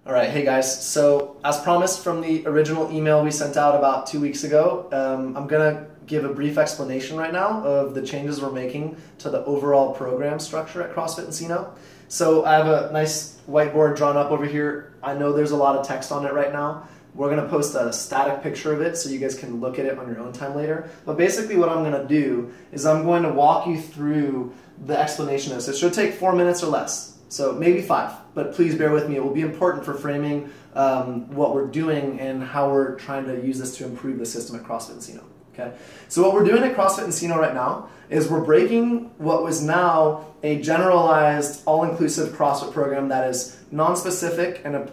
All right, hey guys, so as promised from the original email we sent out about 2 weeks ago, I'm gonna give a brief explanation right now of the changes we're making to the overall program structure at CrossFit Encino. So I have a nice whiteboard drawn up over here. I know there's a lot of text on it right now. We're gonna post a static picture of it so you guys can look at it on your own time later. But basically what I'm gonna do is I'm going to walk you through the explanation of this. It should take 4 minutes or less. So maybe 5, but please bear with me. It will be important for framing what we're doing and how we're trying to use this to improve the system at CrossFit Encino. Okay? So what we're doing at CrossFit Encino right now is we're breaking what was now a generalized, all-inclusive CrossFit program that is non-specific, and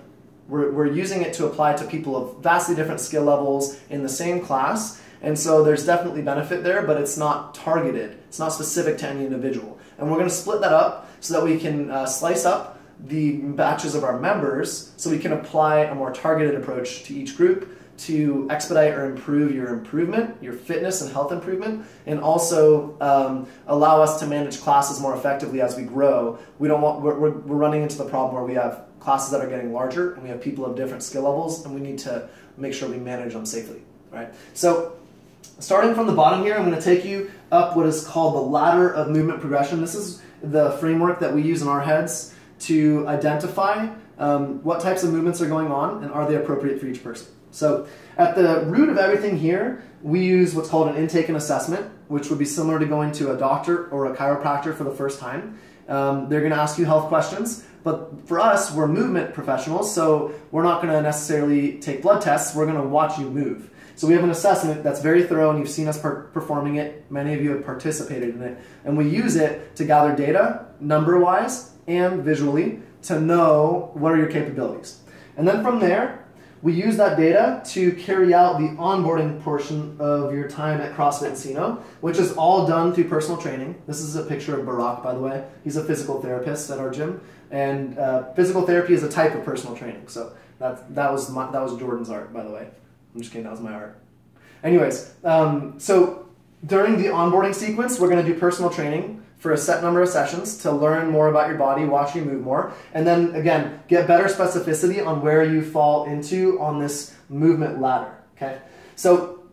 we're using it to apply to people of vastly different skill levels in the same class. And so there's definitely benefit there, but it's not targeted. It's not specific to any individual. And we're going to split that up so that we can slice up the batches of our members so we can apply a more targeted approach to each group to expedite or improve your improvement, your fitness and health improvement, and also allow us to manage classes more effectively as we grow. We're running into the problem where we have classes that are getting larger and we have people of different skill levels, and we need to make sure we manage them safely. Right? So starting from the bottom here, I'm going to take you up what is called the ladder of movement progression. This is the framework that we use in our heads to identify what types of movements are going on and are they appropriate for each person. So at the root of everything here, we use what's called an intake and assessment, which would be similar to going to a doctor or a chiropractor for the first time. They're going to ask you health questions, but for us, we're movement professionals, so we're not going to necessarily take blood tests. We're going to watch you move. So we have an assessment that's very thorough, and you've seen us performing it. Many of you have participated in it. And we use it to gather data, number-wise and visually, to know what are your capabilities. And then from there, we use that data to carry out the onboarding portion of your time at CrossFit Encino, which is all done through personal training. This is a picture of Barack, by the way. He's a physical therapist at our gym. And physical therapy is a type of personal training. So that was Jordan's art, by the way. I'm just kidding, that was my art. Anyways, so during the onboarding sequence, we're going to do personal training for a set number of sessions to learn more about your body, watch you move more, and then, again, get better specificity on where you fall into on this movement ladder. Okay? So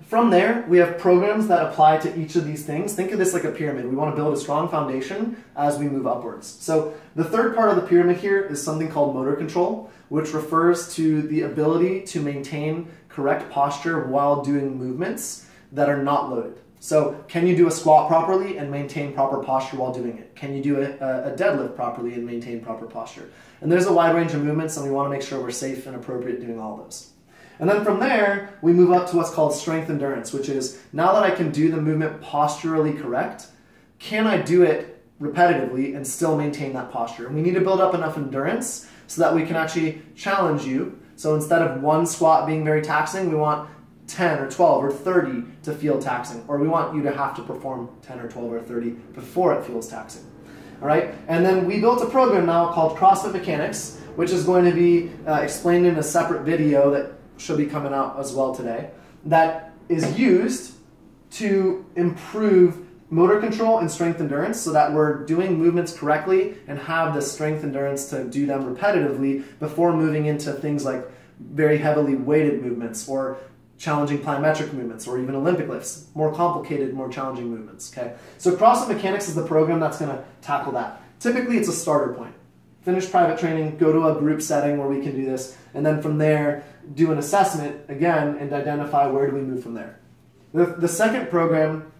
from there, we have programs that apply to each of these things. Think of this like a pyramid. We want to build a strong foundation as we move upwards. So the third part of the pyramid here is something called motor control, which refers to the ability to maintain correct posture while doing movements that are not loaded. So can you do a squat properly and maintain proper posture while doing it? Can you do a deadlift properly and maintain proper posture? And there's a wide range of movements, and we want to make sure we're safe and appropriate doing all those. And then from there, we move up to what's called strength endurance, which is now that I can do the movement posturally correct, can I do it repetitively and still maintain that posture? And we need to build up enough endurance so that we can actually challenge you. So instead of one squat being very taxing, we want 10 or 12 or 30 to feel taxing, or we want you to have to perform 10 or 12 or 30 before it feels taxing. All right? And then we built a program now called CrossFit Mechanics, which is going to be explained in a separate video that should be coming out as well today, that is used to improve motor control and strength endurance so that we're doing movements correctly and have the strength endurance to do them repetitively before moving into things like very heavily weighted movements or challenging plyometric movements or even Olympic lifts, more complicated, more challenging movements. Okay? So CrossFit Mechanics is the program that's going to tackle that. Typically it's a starter point. Finish private training, go to a group setting where we can do this, and then from there do an assessment again and identify where do we move from there. The second program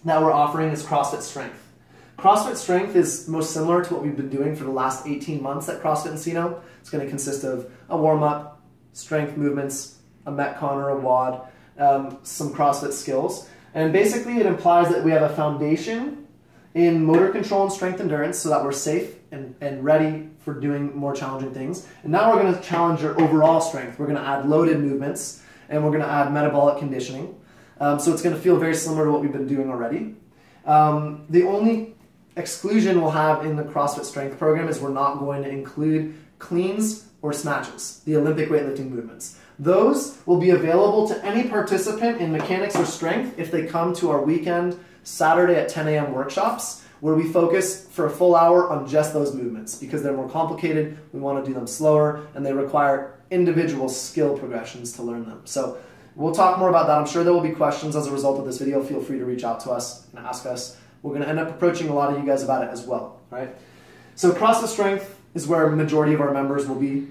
that we're offering is CrossFit Strength. CrossFit Strength is most similar to what we've been doing for the last 18 months at CrossFit Encino. It's going to consist of a warm-up, strength movements, a Metcon or a WOD, some CrossFit skills. And basically it implies that we have a foundation in motor control and strength endurance so that we're safe and ready for doing more challenging things. And now we're going to challenge your overall strength. We're going to add loaded movements, and we're going to add metabolic conditioning. So it's going to feel very similar to what we've been doing already. The only exclusion we'll have in the CrossFit Strength program is we're not going to include cleans or snatches, the Olympic weightlifting movements. Those will be available to any participant in mechanics or strength if they come to our weekend Saturday at 10 a.m. workshops. where we focus for a full hour on just those movements because they're more complicated, we want to do them slower, and they require individual skill progressions to learn them. So we'll talk more about that. I'm sure there will be questions as a result of this video. Feel free to reach out to us and ask us. We're going to end up approaching a lot of you guys about it as well, right? So CrossFit Strength is where a majority of our members will be.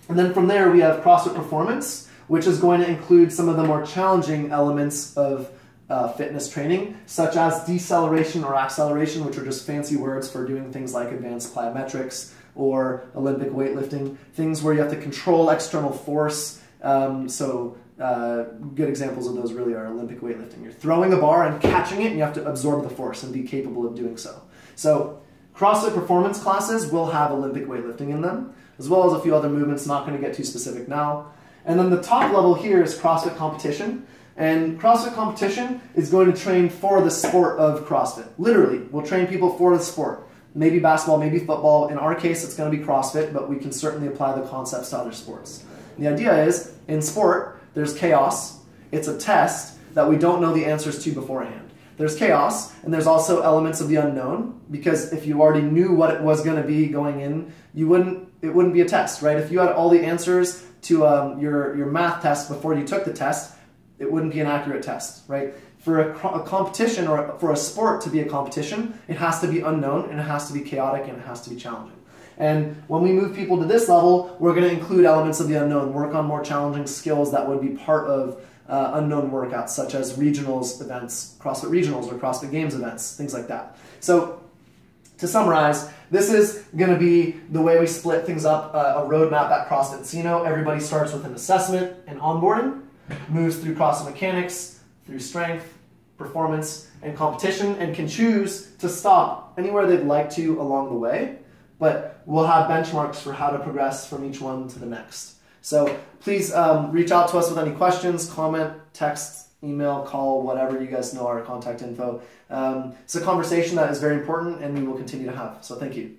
And then from there, we have CrossFit Performance, which is going to include some of the more challenging elements of fitness training, such as deceleration or acceleration, which are just fancy words for doing things like advanced plyometrics or Olympic weightlifting, things where you have to control external force. Good examples of those really are Olympic weightlifting. You're throwing a bar and catching it, and you have to absorb the force and be capable of doing so. So CrossFit Performance classes will have Olympic weightlifting in them, as well as a few other movements, not going to get too specific now. And then the top level here is CrossFit Competition. And CrossFit Competition is going to train for the sport of CrossFit. Literally, we'll train people for the sport. Maybe basketball, maybe football. In our case, it's going to be CrossFit, but we can certainly apply the concepts to other sports. And the idea is, in sport, there's chaos. It's a test that we don't know the answers to beforehand. There's chaos, and there's also elements of the unknown, because if you already knew what it was going to be going in, it wouldn't be a test, right? If you had all the answers to your math test before you took the test, it wouldn't be an accurate test, right? For a competition or for a sport to be a competition, it has to be unknown, and it has to be chaotic, and it has to be challenging. And when we move people to this level, we're going to include elements of the unknown, work on more challenging skills that would be part of unknown workouts, such as regionals events, CrossFit regionals or CrossFit Games events, things like that. So to summarize, this is going to be the way we split things up, a roadmap at CrossFit Encino. Everybody starts with an assessment and onboarding, moves through CrossFit mechanics, through strength, performance, and competition, and can choose to stop anywhere they'd like to along the way, but we'll have benchmarks for how to progress from each one to the next. So please reach out to us with any questions, comment, text, email, call, whatever. You guys know our contact info. It's a conversation that is very important and we will continue to have. So thank you.